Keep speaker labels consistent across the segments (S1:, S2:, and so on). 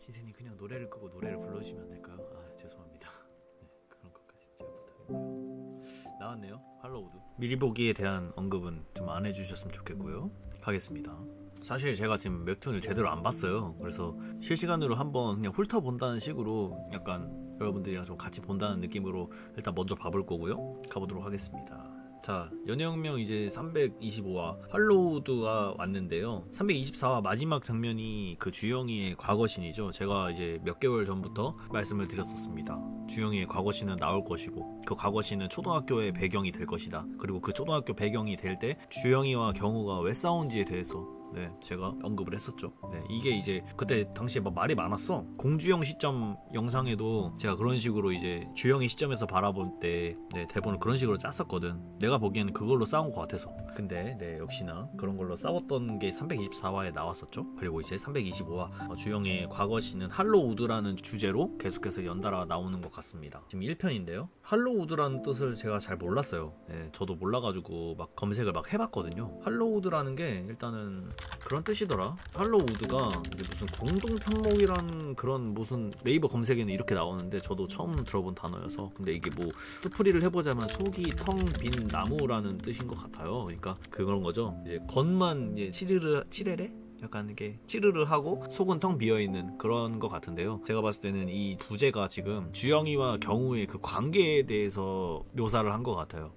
S1: 진세님 그냥 노래를 끄고 노래를 불러주시면 안 될까요? 아 죄송합니다. 네, 그런 것까지 제가 부탁드려요. 나왔네요. 할로우드. 미리 보기에 대한 언급은 좀 안 해주셨으면 좋겠고요. 하겠습니다. 사실 제가 지금 웹툰을 제대로 안 봤어요. 그래서 실시간으로 한번 그냥 훑어본다는 식으로 약간 여러분들이랑 좀 같이 본다는 느낌으로 일단 먼저 봐볼 거고요. 가보도록 하겠습니다. 자, 연애혁명 이제 325화 할로우드가 왔는데요. 324화 마지막 장면이 그 주영이의 과거신이죠. 제가 이제 몇 개월 전부터 말씀을 드렸었습니다. 주영이의 과거신은 나올 것이고 그 과거신은 초등학교의 배경이 될 것이다. 그리고 그 초등학교 배경이 될 때 주영이와 경우가 왜 싸운지에 대해서 제가 언급을 했었죠. 이게 이제 그때 당시에 막 말이 많았어. 공주영 시점 영상에도 제가 그런 식으로 이제 주영이 시점에서 바라볼 때 대본을 그런 식으로 짰었거든. 내가 보기에는 그걸로 싸운 것 같아서. 근데 역시나 그런 걸로 싸웠던 게 324화에 나왔었죠. 그리고 이제 325화 주영의 과거시는 할로우드라는 주제로 계속해서 연달아 나오는 것 같습니다. 지금 1편인데요. 할로우드라는 뜻을 제가 잘 몰랐어요. 저도 몰라가지고 막 검색을 막 해봤거든요. 할로우드라는 게 일단은 그런 뜻이더라. 할로우드가 이제 무슨 공동편목이란 그런 무슨 네이버 검색에는 이렇게 나오는데 저도 처음 들어본 단어여서. 근데 이게 뭐 뜻풀이를 해보자면 속이 텅 빈 나무라는 뜻인 것 같아요. 그러니까 그런 거죠. 이제 겉만 이제 치레레? 약간 이게 찌르르 하고 속은 텅 비어있는 그런 것 같은데요. 제가 봤을 때는 이 부제가 지금 주영이와 경우의 그 관계에 대해서 묘사를 한 것 같아요.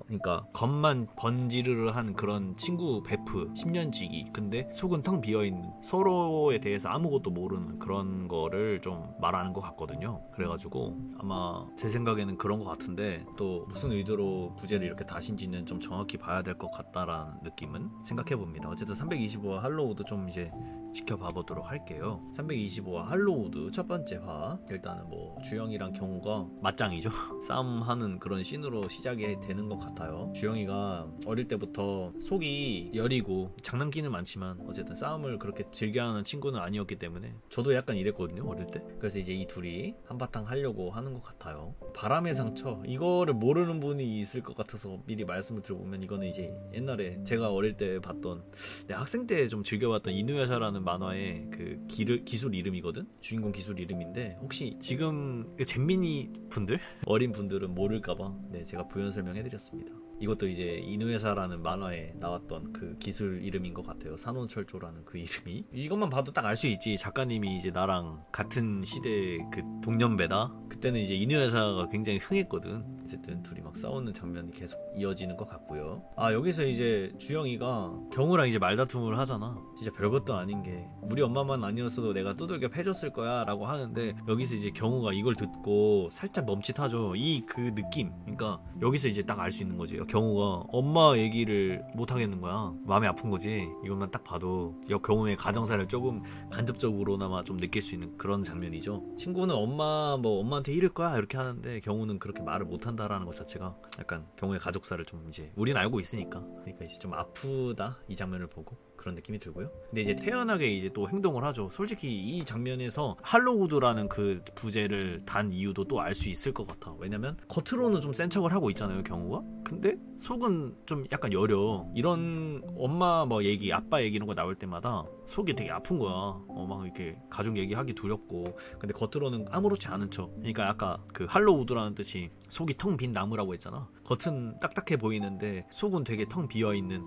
S1: 그러니까 겉만 번지르르한 그런 친구 베프 10년지기 근데 속은 텅 비어있는 서로에 대해서 아무것도 모르는 그런 거를 좀 말하는 것 같거든요. 그래가지고 아마 제 생각에는 그런 것 같은데 또 무슨 의도로 부제를 이렇게 다신지는 좀 정확히 봐야 될 것 같다라는 느낌은 생각해봅니다. 어쨌든 325화 할로우드 좀 이제 지켜봐 보도록 할게요. 325화 할로우드 첫 번째 화. 일단은 뭐 주영이랑 경우가 맞짱이죠. 싸움하는 그런 씬으로 시작이 되는 것 같아요. 주영이가 어릴 때부터 속이 여리고 장난기는 많지만 어쨌든 싸움을 그렇게 즐겨하는 친구는 아니었기 때문에 저도 약간 이랬거든요, 어릴 때. 그래서 이제 이 둘이 한바탕 하려고 하는 것 같아요. 바람의 상처 이거를 모르는 분이 있을 것 같아서 미리 말씀을 드려보면 이거는 이제 옛날에 제가 어릴 때 봤던 학생 때 좀 즐겨봤던 이누야샤라는 만화의 그 기술 이름이거든. 주인공 기술 이름인데 혹시 지금 잼민이 분들 어린 분들은 모를까봐 제가 부연 설명해드렸습니다. 이것도 이제 이누야샤라는 만화에 나왔던 그 기술 이름인 것 같아요. 산원철조라는 그 이름이. 이것만 봐도 딱 알 수 있지. 작가님이 이제 나랑 같은 시대의 그 동년배다. 그때는 이제 이누야샤가 굉장히 흥했거든. 어쨌든 둘이 막 싸우는 장면이 계속 이어지는 것 같고요. 여기서 이제 주영이가 경우랑 이제 말다툼을 하잖아. 진짜 별것도 아닌 게 우리 엄마만 아니었어도 내가 두들겨 패줬을 거야 라고 하는데 여기서 이제 경우가 이걸 듣고 살짝 멈칫하죠. 이 그 느낌. 그러니까 여기서 이제 딱 알 수 있는 거지. 경우가 엄마 얘기를 못 하겠는 거야. 마음이 아픈 거지. 이것만 딱 봐도 경우의 가정사를 조금 간접적으로나마 좀 느낄 수 있는 그런 장면이죠. 친구는 엄마한테 이럴 거야 이렇게 하는데 경우는 그렇게 말을 못 한다라는 것 자체가 약간 경우의 가족사를 좀 이제 우린 알고 있으니까 그러니까 이제 좀 아프다 이 장면을 보고 그런 느낌이 들고요. 근데 이제 태연하게 이제 또 행동을 하죠. 솔직히 이 장면에서 할로우드라는 그 부제를 단 이유도 또 알 수 있을 것 같아. 왜냐면 겉으로는 좀 센 척을 하고 있잖아요, 경우가. 근데 속은 좀 약간 여려. 이런 엄마 얘기, 아빠 얘기 이런 거 나올 때마다 속이 되게 아픈 거야. 막 이렇게 가족 얘기하기 두렵고. 근데 겉으로는 아무렇지 않은 척. 그러니까 아까 그 할로우드라는 뜻이 속이 텅 빈 나무라고 했잖아. 겉은 딱딱해 보이는데 속은 되게 텅 비어있는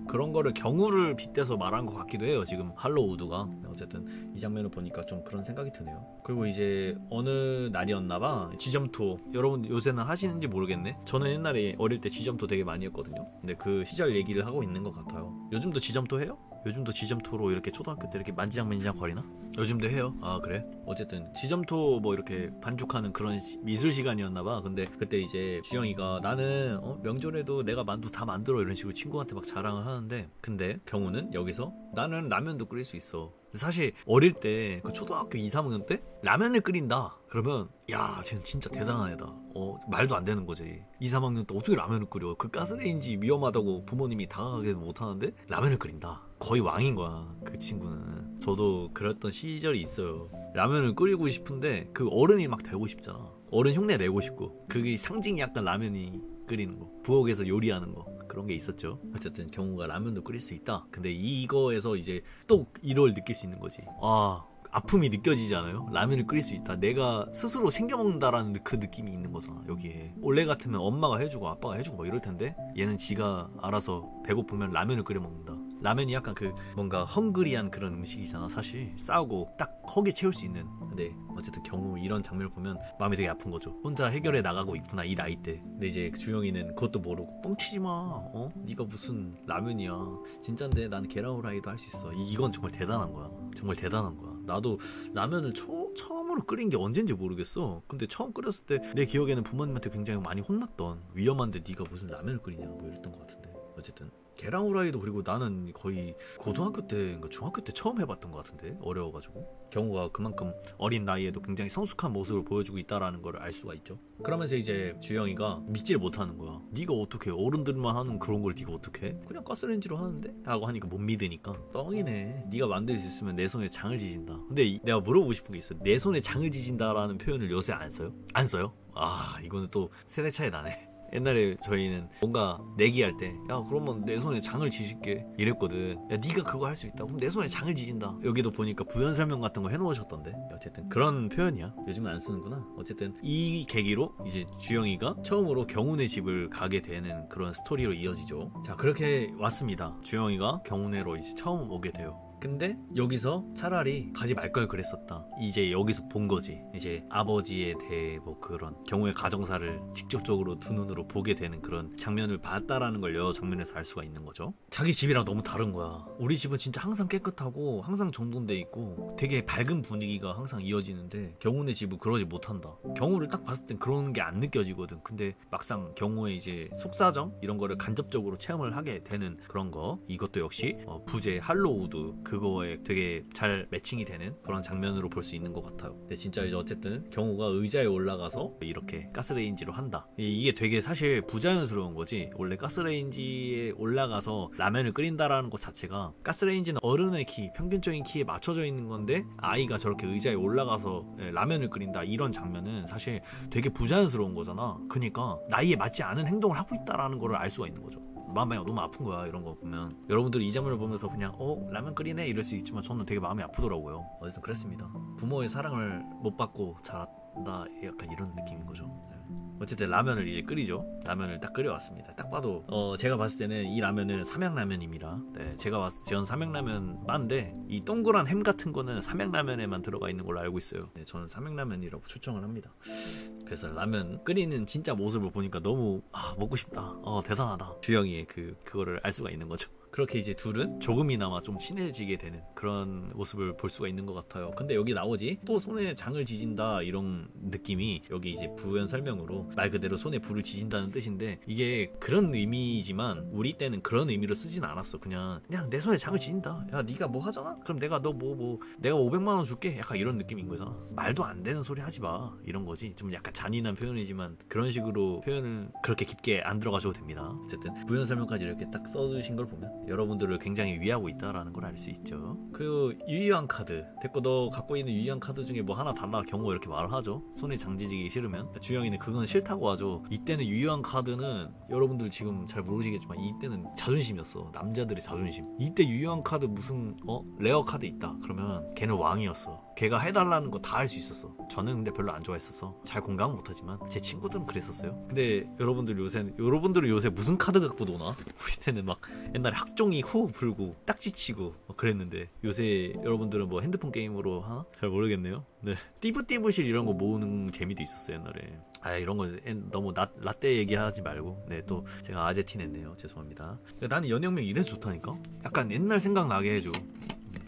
S1: 그런 거를 경우를 빗대서 말한 것 같기도 해요, 지금 할로우드가. 어쨌든 이 장면을 보니까 좀 그런 생각이 드네요. 그리고 이제 어느 날이었나봐 지점토. 여러분 요새는 하시는지 모르겠네. 저는 옛날에 어릴 때 지점토 되게 많이 했거든요. 근데 그 시절 얘기를 하고 있는 것 같아요. 요즘도 지점토 해요? 요즘도 지점토로 이렇게 초등학교 때 이렇게 만지작 거리나? 요즘도 해요. 그래? 어쨌든 지점토 이렇게 반죽하는 그런 미술 시간이었나봐. 근데 그때 이제 주영이가 나는 명절에도 내가 만두 다 만들어 이런 식으로 친구한테 막 자랑을 하는데 근데 경우는 여기서 나는 라면도 끓일 수 있어. 사실 어릴 때 그 초등학교 2, 3학년 때 라면을 끓인다 그러면 야 쟤는 진짜 대단한 애다. 말도 안 되는 거지. 2, 3학년 때 어떻게 라면을 끓여. 그 가스레인지 위험하다고 부모님이 다가가게도 못하는데 라면을 끓인다. 거의 왕인 거야 그 친구는. 저도 그랬던 시절이 있어요. 라면을 끓이고 싶은데 그 어른이 막 되고 싶잖아. 어른 흉내 내고 싶고 그게 상징이 약간 라면이 끓이는 거, 부엌에서 요리하는 거 그런 게 있었죠. 어쨌든 경우가 라면도 끓일 수 있다. 근데 이거에서 이제 또 이걸 느낄 수 있는 거지. 아픔이 느껴지지 않아요? 라면을 끓일 수 있다. 내가 스스로 챙겨 먹는다라는 그 느낌이 있는 거잖아. 여기에 원래 같으면 엄마가 해주고 아빠가 해주고 뭐 이럴 텐데 얘는 지가 알아서 배고프면 라면을 끓여 먹는다. 라면이 약간 그 뭔가 헝그리한 그런 음식이잖아. 사실 싸우고 딱 허기 채울 수 있는. 근데 어쨌든 경우 이런 장면을 보면 마음이 되게 아픈 거죠. 혼자 해결해 나가고 있구나 이 나이 때. 근데 이제 주영이는 그것도 모르고 뻥치지 마. 네가 무슨 라면이야. 진짠데 나는 계란 후라이도 할 수 있어. 이건 정말 대단한 거야. 정말 대단한 거야. 나도 라면을 처음으로 끓인 게 언젠지 모르겠어. 근데 처음 끓였을 때 내 기억에는 부모님한테 굉장히 많이 혼났던, 위험한데 네가 무슨 라면을 끓이냐 뭐 이랬던 것 같은데. 어쨌든 계란 후라이도 그리고 나는 거의 고등학교 때인가 중학교 때 처음 해봤던 것 같은데, 어려워가지고. 경우가 그만큼 어린 나이에도 굉장히 성숙한 모습을 보여주고 있다라는 걸 알 수가 있죠. 그러면서 이제 주영이가 믿지를 못하는 거야. 네가 어떻게 어른들만 하는 그런 걸 네가 어떻게 해? 그냥 가스레인지로 하는데? 라고 하니까 못 믿으니까 뻥이네. 네가 만들 수 있으면 내 손에 장을 지진다. 근데 내가 물어보고 싶은 게 있어. 내 손에 장을 지진다라는 표현을 요새 안 써요? 안 써요? 아, 이거는 또 세대 차이 나네. 옛날에 저희는 뭔가 내기할 때 야 그러면 내 손에 장을 지질게 이랬거든. 야 네가 그거 할 수 있다 그럼 내 손에 장을 지진다. 여기도 보니까 부연 설명 같은 거 해놓으셨던데. 어쨌든 그런 표현이야. 요즘은 안 쓰는구나. 어쨌든 이 계기로 이제 주영이가 처음으로 경훈의 집을 가게 되는 그런 스토리로 이어지죠. 자, 그렇게 왔습니다. 주영이가 경훈회로 이제 처음 오게 돼요. 근데 여기서 차라리 가지 말 걸 그랬었다. 이제 여기서 본 거지. 이제 아버지에 대해 뭐 그런 경우의 가정사를 직접적으로 두 눈으로 보게 되는 그런 장면을 봤다라는 걸 여 장면에서 알 수가 있는 거죠. 자기 집이랑 너무 다른 거야. 우리 집은 진짜 항상 깨끗하고 항상 정돈돼 있고 되게 밝은 분위기가 항상 이어지는데 경훈의 집은 그러지 못한다. 경우를 딱 봤을 땐 그런 게 안 느껴지거든. 근데 막상 경우의 이제 속사정 이런 거를 간접적으로 체험을 하게 되는 그런 거. 이것도 역시 부제 할로우드 그거에 되게 잘 매칭이 되는 그런 장면으로 볼 수 있는 것 같아요. 근데 진짜 이제 어쨌든 경우가 의자에 올라가서 이렇게 가스레인지로 한다. 이게 되게 사실 부자연스러운 거지. 원래 가스레인지에 올라가서 라면을 끓인다라는 것 자체가, 가스레인지는 어른의 키, 평균적인 키에 맞춰져 있는 건데 아이가 저렇게 의자에 올라가서 라면을 끓인다, 이런 장면은 사실 되게 부자연스러운 거잖아. 그러니까 나이에 맞지 않은 행동을 하고 있다라는 걸 알 수가 있는 거죠. 마음이 너무 아픈 거야. 이런 거 보면 여러분들이 이 장면을 보면서 그냥 라면 끓이네 이럴 수 있지만 저는 되게 마음이 아프더라고요. 어쨌든 그랬습니다. 부모의 사랑을 못 받고 자랐다, 약간 이런 느낌인 거죠. 어쨌든 라면을 이제 끓이죠. 라면을 딱 끓여왔습니다. 딱 봐도 제가 봤을 때는 이 라면은 삼양라면입니다. 네, 제가 지은 삼양라면 빠인데 이 동그란 햄 같은 거는 삼양라면에만 들어가 있는 걸로 알고 있어요. 네, 저는 삼양라면이라고 추정을 합니다. 그래서 라면 끓이는 진짜 모습을 보니까 너무 먹고 싶다. 대단하다. 주영이의 그거를 알 수가 있는 거죠. 그렇게 이제 둘은 조금이나마 좀 친해지게 되는 그런 모습을 볼 수가 있는 것 같아요. 근데 여기 나오지 또 손에 장을 지진다 이런 느낌이 여기 이제 부연 설명으로 말 그대로 손에 불을 지진다는 뜻인데, 이게 그런 의미지만 우리 때는 그런 의미로 쓰진 않았어. 그냥 내 손에 장을 지진다. 야 네가 뭐 하잖아? 그럼 내가 너 내가 500만 원 줄게. 약간 이런 느낌인 거잖아. 말도 안 되는 소리 하지 마 이런 거지. 좀 약간 잔인한 표현이지만 그런 식으로 표현은 그렇게 깊게 안 들어가셔도 됩니다. 어쨌든 부연 설명까지 이렇게 딱 써주신 걸 보면 여러분들을 굉장히 위하고 있다라는 걸 알 수 있죠. 그리고 유희왕 카드 됐고, 너 갖고 있는 유희왕 카드 중에 뭐 하나 달라 경우 이렇게 말을 하죠. 손에 장지지기 싫으면. 주영이는 그건 싫다고 하죠. 이때는 유희왕 카드는 여러분들 지금 잘 모르시겠지만 이때는 자존심이었어. 남자들의 자존심. 이때 유희왕 카드 무슨 레어 카드 있다 그러면 걔는 왕이었어. 걔가 해달라는 거 다 할 수 있었어. 저는 근데 별로 안 좋아했었어. 잘 공감은 못하지만 제 친구들은 그랬었어요. 근데 여러분들은 요새 무슨 카드 갖고 노나? 우리 때는 막 옛날에 학종이 호흡 불고 딱지치고 그랬는데, 요새 여러분들은 뭐 핸드폰 게임으로 하나? 잘 모르겠네요. 네, 띠부띠부실 이런 거 모으는 재미도 있었어요 옛날에. 이런 거 너무 라떼 얘기하지 말고. 네, 또 제가 아재티 냈네요. 죄송합니다. 나는 연영명 이래서 좋다니까. 약간 옛날 생각나게 해줘.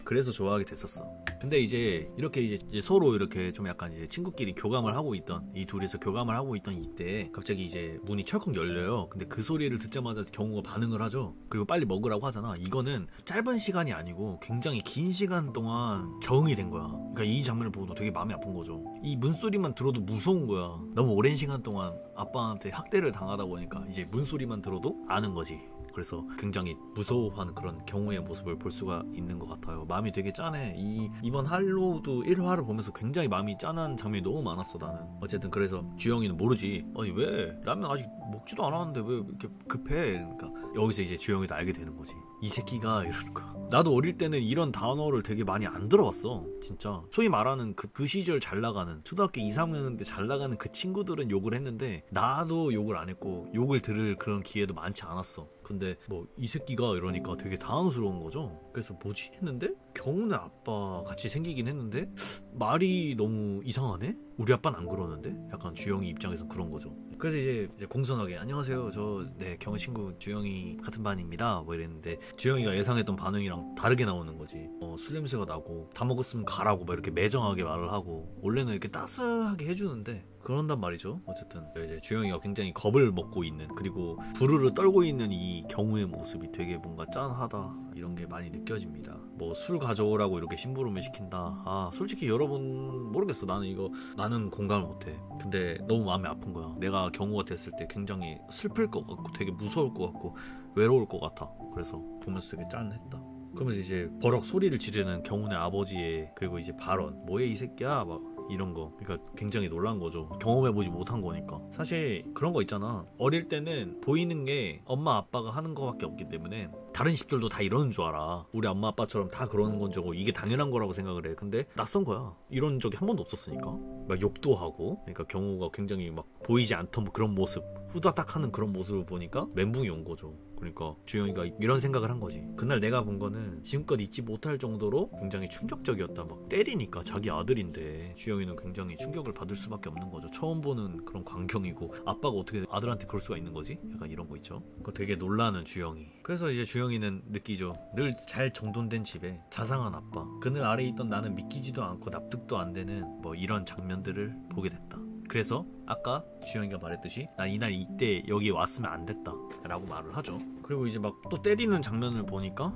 S1: 그래서 좋아하게 됐었어. 근데 이제 이렇게 이제 서로 이렇게 좀 약간 이제 친구끼리 교감을 하고 있던, 이 둘이서 교감을 하고 있던 이때 갑자기 이제 문이 철컥 열려요. 근데 그 소리를 듣자마자 경우가 반응을 하죠. 그리고 빨리 먹으라고 하잖아. 이거는 짧은 시간이 아니고 굉장히 긴 시간 동안 적응이 된 거야. 그러니까 이 장면을 보고 되게 마음이 아픈 거죠. 이 문소리만 들어도 무서운 거야. 너무 오랜 시간 동안 아빠한테 학대를 당하다 보니까 이제 문소리만 들어도 아는 거지. 그래서 굉장히 무서워하는 그런 경우의 모습을 볼 수가 있는 것 같아요. 마음이 되게 짠해. 이번 할로우드 1화를 보면서 굉장히 마음이 짠한 장면이 너무 많았어 나는. 어쨌든 그래서 주영이는 모르지. 아니 왜 라면 아직 먹지도 않았는데 왜 이렇게 급해. 그러니까 여기서 이제 주영이도 알게 되는 거지. 이 새끼가 이러는 거야. 나도 어릴 때는 이런 단어를 되게 많이 안 들어봤어. 진짜 소위 말하는 그 시절 잘 나가는 초등학교 2, 3학년 때 잘 나가는 그 친구들은 욕을 했는데 나도 욕을 안 했고 욕을 들을 그런 기회도 많지 않았어. 근데 뭐 이 새끼가 이러니까 되게 당황스러운 거죠. 그래서 뭐지 했는데 경훈의 아빠 같이 생기긴 했는데 말이 너무 이상하네? 우리 아빠는 안 그러는데? 약간 주영이 입장에서 그런 거죠. 그래서 이제 공손하게 안녕하세요, 저 경훈 친구 주영이 같은 반입니다 뭐 이랬는데 주영이가 예상했던 반응이랑 다르게 나오는 거지. 술 냄새가 나고 다 먹었으면 가라고 막 이렇게 매정하게 말을 하고, 원래는 이렇게 따스하게 해주는데 그런단 말이죠. 어쨌든 이제 주영이가 굉장히 겁을 먹고 있는, 그리고 부르르 떨고 있는 이 경우의 모습이 되게 뭔가 짠하다 이런 게 많이 느껴집니다. 뭐 술 가져오라고 이렇게 심부름을 시킨다. 솔직히 여러분 모르겠어. 나는 공감을 못해. 근데 너무 마음이 아픈 거야. 내가 경우가 됐을 때 굉장히 슬플 것 같고 되게 무서울 것 같고 외로울 것 같아. 그래서 보면서 되게 짠했다. 그러면서 이제 버럭 소리를 지르는 경훈의 아버지의 그리고 이제 발언, 뭐해 이 새끼야 막 이런 거. 그러니까 굉장히 놀란 거죠. 경험해보지 못한 거니까. 사실 그런 거 있잖아. 어릴 때는 보이는 게 엄마 아빠가 하는 거밖에 없기 때문에 다른 집들도 다 이러는 줄 알아. 우리 엄마 아빠처럼 다 그러는 건 저거 이게 당연한 거라고 생각을 해. 근데 낯선 거야. 이런 적이 한 번도 없었으니까. 막 욕도 하고, 그러니까 경우가 굉장히 막 보이지 않던 그런 모습, 후다닥 하는 그런 모습을 보니까 멘붕이 온 거죠. 그러니까 주영이가 이런 생각을 한 거지. 그날 내가 본 거는 지금껏 잊지 못할 정도로 굉장히 충격적이었다. 막 때리니까 자기 아들인데 주영이는 굉장히 충격을 받을 수밖에 없는 거죠. 처음 보는 그런 광경이고 아빠가 어떻게 아들한테 그럴 수가 있는 거지? 약간 이런 거 있죠. 그거 되게 놀라는 주영이. 그래서 이제 주영이는 느끼죠. 늘 잘 정돈된 집에 자상한 아빠, 그늘 아래에 있던 나는 믿기지도 않고 납득도 안 되는 뭐 이런 장면들을 보게 됐다. 그래서 아까 주영이가 말했듯이 난 이날 이때 여기 왔으면 안 됐다 라고 말을 하죠. 그리고 이제 막 또 때리는 장면을 보니까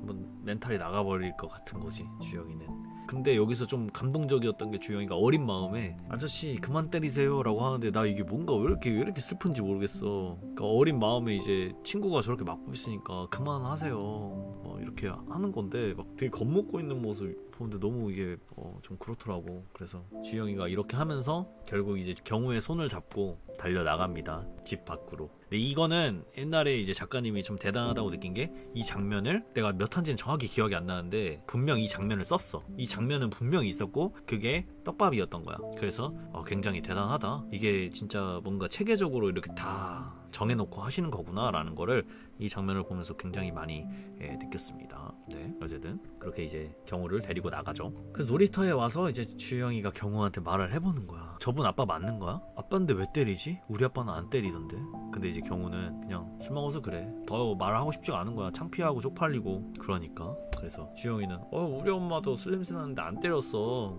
S1: 뭐 멘탈이 나가버릴 것 같은 거지, 주영이는. 근데 여기서 좀 감동적이었던 게 주영이가 어린 마음에 아저씨 그만 때리세요 라고 하는데 나 이게 뭔가 왜 이렇게 슬픈지 모르겠어. 그러니까 어린 마음에 이제 친구가 저렇게 맞고 있으니까 그만하세요 이렇게 하는 건데 막 되게 겁먹고 있는 모습 보는데 너무 이게 좀 그렇더라고. 그래서 주영이가 이렇게 하면서 결국 이제 경우의 손을 잡고 달려나갑니다, 집 밖으로. 근데 이거는 옛날에 이제 작가님이 좀 대단하다고 느낀 게, 이 장면을 내가 몇 화인지는 정확히 기억이 안 나는데 분명 이 장면을 썼어. 이 장면은 분명히 있었고 그게 떡밥이었던 거야. 그래서 굉장히 대단하다, 이게 진짜 뭔가 체계적으로 이렇게 다 정해놓고 하시는 거구나 라는 거를 이 장면을 보면서 굉장히 많이 느꼈습니다. 네, 어쨌든 그렇게 이제 경우를 데리고 나가죠. 그래서 놀이터에 와서 이제 주영이가 경우한테 말을 해보는 거야. 저분 아빠 맞는 거야? 아빠인데 왜 때리지? 우리 아빠는 안 때리던데. 근데 이제 경우는 그냥 술 먹어서 그래, 더 말하고 싶지가 않은 거야. 창피하고 쪽팔리고 그러니까. 그래서 주영이는 우리 엄마도 술 냄새 나는데 안 때렸어.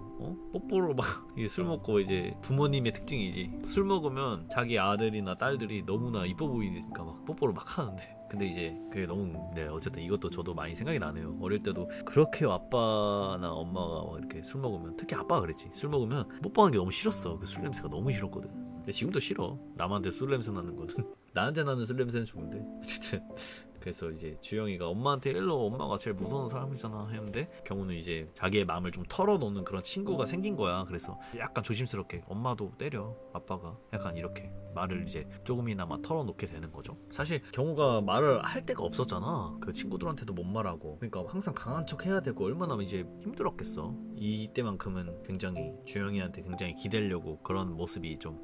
S1: 뽀뽀로 막 술 먹고, 이제 부모님의 특징이지, 술 먹으면 자기 아들이나 딸들이 너무나 이뻐 보이니까 막 뽀뽀를 막 하는데, 근데 이제 그게 너무, 네, 어쨌든 이것도 저도 많이 생각이 나네요. 어릴 때도 그렇게 아빠나 엄마가 이렇게 술 먹으면, 특히 아빠가 그랬지, 술 먹으면 뽀뽀하는 게 너무 싫었어. 그 술 냄새가 너무 싫었거든. 근데 지금도 싫어, 남한테 술 냄새 나는 거는. 나한테 나는 술 냄새는 좋은데. 어쨌든 그래서 이제 주영이가 엄마한테 일러, 엄마가 제일 무서운 사람이잖아 했는데, 경우는 이제 자기의 마음을 좀 털어놓는 그런 친구가 생긴 거야. 그래서 약간 조심스럽게 엄마도 때려 아빠가, 약간 이렇게 말을 이제 조금이나마 털어놓게 되는 거죠. 사실 경우가 말을 할 데가 없었잖아. 그 친구들한테도 못 말하고, 그러니까 항상 강한 척 해야 되고 얼마나 이제 힘들었겠어. 이때만큼은 굉장히 주영이한테 굉장히 기대려고 그런 모습이 좀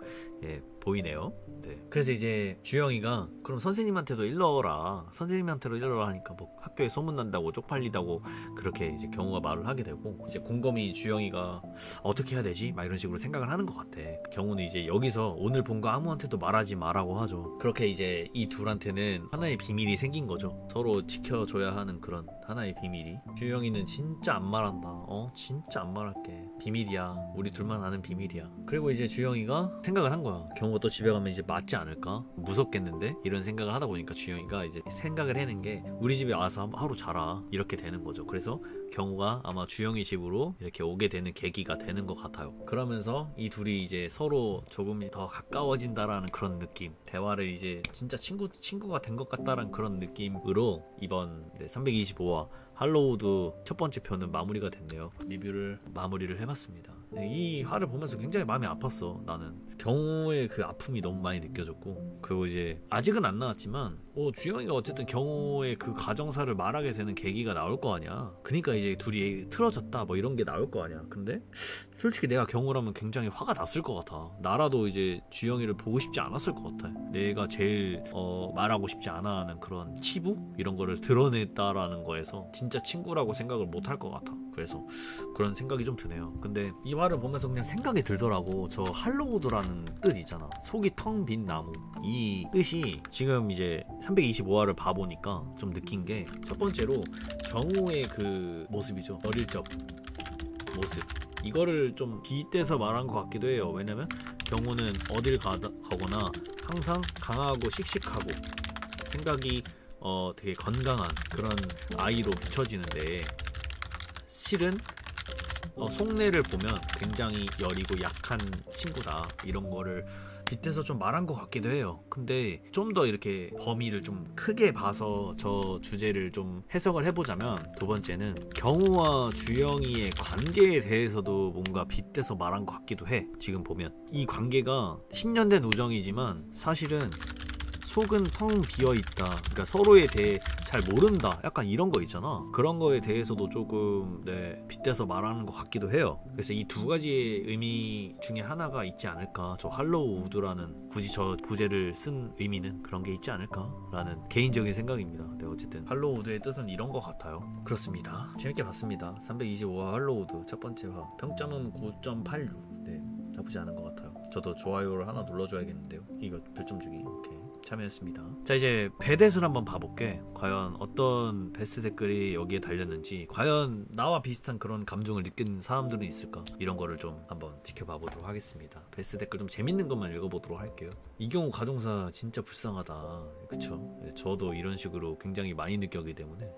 S1: 보이네요. 네. 그래서 이제 주영이가 그럼 선생님한테도 일러라, 선생님한테도 일러라 하니까 뭐 학교에 소문난다고 쪽팔리다고 그렇게 이제 경우가 말을 하게 되고, 이제 곰곰이 주영이가 어떻게 해야 되지? 막 이런 식으로 생각을 하는 것 같아. 경우는 이제 여기서 오늘 본 거 아무한테도 말하지 마라고 하죠. 그렇게 이제 이 둘한테는 하나의 비밀이 생긴 거죠. 서로 지켜줘야 하는 그런 하나의 비밀이. 주영이는 진짜 안 말한다. 진짜 안 말할게. 비밀이야. 우리 둘만 아는 비밀이야. 그리고 이제 주영이가 생각을 한 거야. 경우가 또 집에 가면 이제 맞지 않을까? 무섭겠는데? 이런 생각을 하다 보니까 주영이가 이제 생각을 해낸 게, 우리 집에 와서 하루 자라, 이렇게 되는 거죠. 그래서 경우가 아마 주영이 집으로 이렇게 오게 되는 계기가 되는 것 같아요. 그러면서 이 둘이 이제 서로 조금 더 가까워진다라는 그런 느낌, 대화를 이제 진짜 친구가 된 것 같다라는 그런 느낌으로 이번 325화 할로우드 첫 번째 편은 마무리가 됐네요. 리뷰를 마무리를 해봤습니다. 네, 이 화를 보면서 굉장히 마음이 아팠어. 나는 경호의 그 아픔이 너무 많이 느껴졌고, 그리고 이제 아직은 안 나왔지만 주영이가 어쨌든 경호의 그 가정사를 말하게 되는 계기가 나올 거 아니야. 그러니까 이제 둘이 틀어졌다 뭐 이런 게 나올 거 아니야. 근데 솔직히 내가 경호라면 굉장히 화가 났을 것 같아. 나라도 이제 주영이를 보고 싶지 않았을 것 같아. 내가 제일 말하고 싶지 않아 하는 그런 치부? 이런 거를 드러냈다라는 거에서 진짜 친구라고 생각을 못 할 것 같아. 그래서 그런 생각이 좀 드네요. 근데 이 말을 보면서 그냥 생각이 들더라고. 저 할로우드라는 뜻 있잖아. 속이 텅 빈 나무. 이 뜻이 지금 이제 325화를 봐보니까 좀 느낀 게, 첫 번째로 경우의 그 모습이죠. 어릴 적 모습. 이거를 좀 빗대서 말한 것 같기도 해요. 왜냐면 경우는 어딜 가거나 항상 강하고 씩씩하고 생각이 되게 건강한 그런 아이로 비춰지는데, 실은 속내를 보면 굉장히 여리고 약한 친구다, 이런 거를 빗대서 좀 말한 것 같기도 해요. 근데 좀 더 이렇게 범위를 좀 크게 봐서 저 주제를 좀 해석을 해보자면, 두 번째는 경우와 주영이의 관계에 대해서도 뭔가 빗대서 말한 것 같기도 해. 지금 보면 이 관계가 10년 된 우정이지만 사실은 속은 텅 비어있다, 그러니까 서로에 대해 잘 모른다, 약간 이런 거 있잖아. 그런 거에 대해서도 조금 빗대서 말하는 것 같기도 해요. 그래서 이 두 가지의 의미 중에 하나가 있지 않을까. 저 할로우드라는, 굳이 저 부제를 쓴 의미는 그런 게 있지 않을까라는 개인적인 생각입니다. 네, 어쨌든 할로우드의 뜻은 이런 것 같아요. 그렇습니다. 재밌게 봤습니다. 325화 할로우드 첫 번째 화. 평점은 9.86. 네, 나쁘지 않은 것 같아요. 저도 좋아요를 하나 눌러줘야겠는데요. 이거 별점 주기. 오케이, 참여했습니다. 자, 이제 배댓을 한번 봐볼게. 과연 어떤 베스트 댓글이 여기에 달렸는지, 과연 나와 비슷한 그런 감정을 느낀 사람들은 있을까, 이런 거를 좀 한번 지켜봐 보도록 하겠습니다. 베스트 댓글 좀 재밌는 것만 읽어보도록 할게요. 이경우 가정사 진짜 불쌍하다. 그쵸? 저도 이런 식으로 굉장히 많이 느꼈기 때문에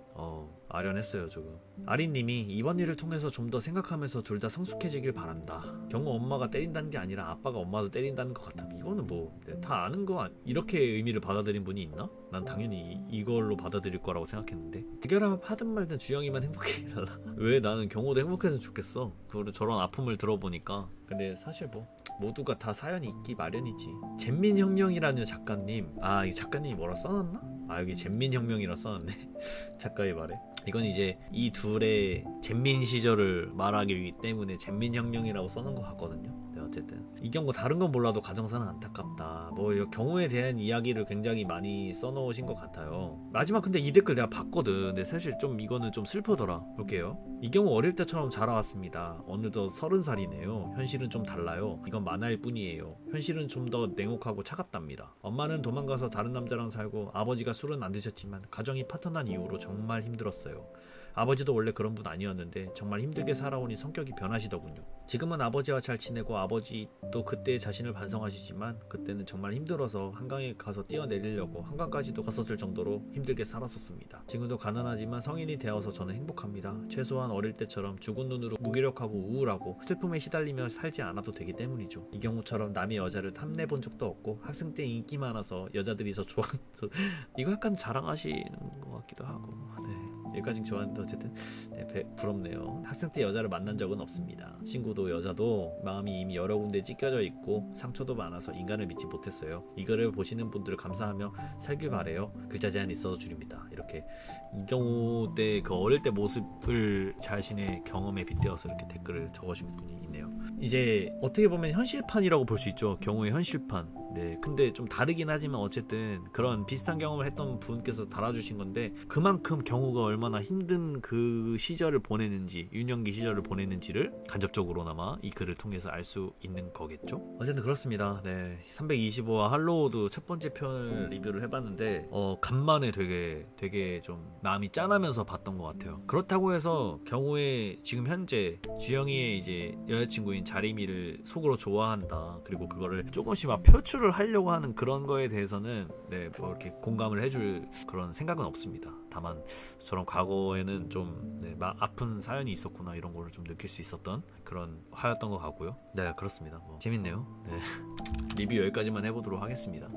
S1: 아련했어요. 조금. 아린님이 이번 일을 통해서 좀 더 생각하면서 둘 다 성숙해지길 바란다. 경우 엄마가 때린다는 게 아니라 아빠가 엄마도 때린다는 것 같다. 이거는 뭐 다 아는 거, 이렇게 의미를 받아들인 분이 있나? 난 당연히 이걸로 받아들일 거라고 생각했는데, 특별한 하든 말든 주영이만 행복해 달라. 왜 나는 경호도 행복했으면 좋겠어. 그리고 저런 아픔을 들어보니까. 근데 사실 뭐 모두가 다 사연이 있기 마련이지. 잼민혁명이라는 작가님, 이 작가님이 뭐라 써놨나? 여기 잼민혁명이라 써놨네. 작가의 말에. 이건 이제 이 둘의 잼민 시절을 말하기 때문에 잼민혁명이라고 써놓은 것 같거든요. 네, 어쨌든 이경우 다른 건 몰라도 가정사는 안타깝다. 뭐 경우에 대한 이야기를 굉장히 많이 써놓으신 것 같아요. 마지막 근데 이 댓글 내가 봤거든. 근데 사실 좀 이거는 좀 슬프더라. 볼게요. 이경우 어릴 때처럼 자라왔습니다. 어느덧 30살이네요. 현실은 좀 달라요. 이건 만화일 뿐이에요. 현실은 좀 더 냉혹하고 차갑답니다. 엄마는 도망가서 다른 남자랑 살고, 아버지가 술은 안 드셨지만 가정이 파탄난 이후로 정말 힘들었어요. 아버지도 원래 그런 분 아니었는데 정말 힘들게 살아오니 성격이 변하시더군요. 지금은 아버지와 잘 지내고, 아버지도 그때 자신을 반성하시지만 그때는 정말 힘들어서 한강에 가서 뛰어내리려고 한강까지도 갔었을 정도로 힘들게 살았었습니다. 지금도 가난하지만 성인이 되어서 저는 행복합니다. 최소한 어릴 때처럼 죽은 눈으로 무기력하고 우울하고 슬픔에 시달리며 살지 않아도 되기 때문이죠. 이 경우처럼 남의 여자를 탐내본 적도 없고, 학생 때 인기 많아서 여자들이 저 좋아해서 이거 약간 자랑하시는 것 같기도 하고. 네, 여기까지 좋아하는데 어쨌든 부럽네요. 학생 때 여자를 만난 적은 없습니다. 친구도 여자도 마음이 이미 여러 군데 찢겨져 있고 상처도 많아서 인간을 믿지 못했어요. 이거를 보시는 분들을 감사하며 살길 바래요. 글자 제한 있어서 줄입니다. 이렇게 이경우 때 그 어릴 때 모습을 자신의 경험에 빗대어서 이렇게 댓글을 적어준 분이 있네요. 이제 어떻게 보면 현실판이라고 볼 수 있죠. 경우의 현실판. 네, 근데 좀 다르긴 하지만 어쨌든 그런 비슷한 경험을 했던 분께서 달아주신 건데, 그만큼 경우가 얼마나 힘든 그 시절을 보내는지, 유년기 시절을 보내는지를 간접적으로나마 이 글을 통해서 알 수 있는 거겠죠. 어쨌든 그렇습니다. 네, 325화 할로우드 첫 번째 편을 리뷰를 해봤는데 간만에 되게 좀 마음이 짠하면서 봤던 것 같아요. 그렇다고 해서 경우에 지금 현재 주영이의 이제 여자친구인 자리미를 속으로 좋아한다, 그리고 그거를 조금씩 막 표출을 하려고 하는 그런 거에 대해서는 뭐 이렇게 공감을 해줄 그런 생각은 없습니다. 다만 저런 과거에는 좀 아픈 사연이 있었구나, 이런 거를 좀 느낄 수 있었던 그런 화였던 것 같고요. 네, 그렇습니다. 뭐 재밌네요. 네. 리뷰 여기까지만 해보도록 하겠습니다.